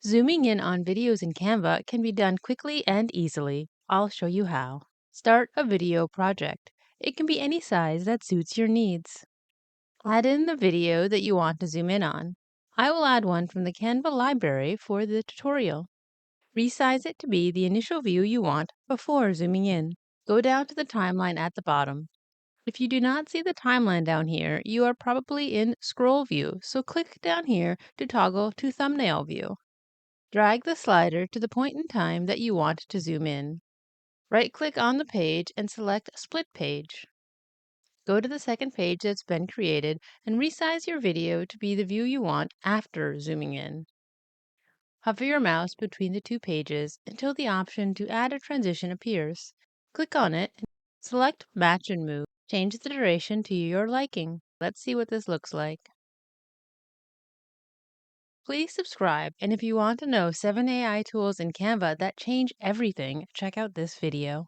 Zooming in on videos in Canva can be done quickly and easily. I'll show you how. Start a video project. It can be any size that suits your needs. Add in the video that you want to zoom in on. I will add one from the Canva library for the tutorial. Resize it to be the initial view you want before zooming in. Go down to the timeline at the bottom. If you do not see the timeline down here, you are probably in scroll view, so click down here to toggle to thumbnail view. Drag the slider to the point in time that you want to zoom in. Right-click on the page and select Split Page. Go to the second page that's been created and resize your video to be the view you want after zooming in. Hover your mouse between the two pages until the option to add a transition appears. Click on it and select Match and Move. Change the duration to your liking. Let's see what this looks like. Please subscribe, and if you want to know 7 AI tools in Canva that change everything, check out this video.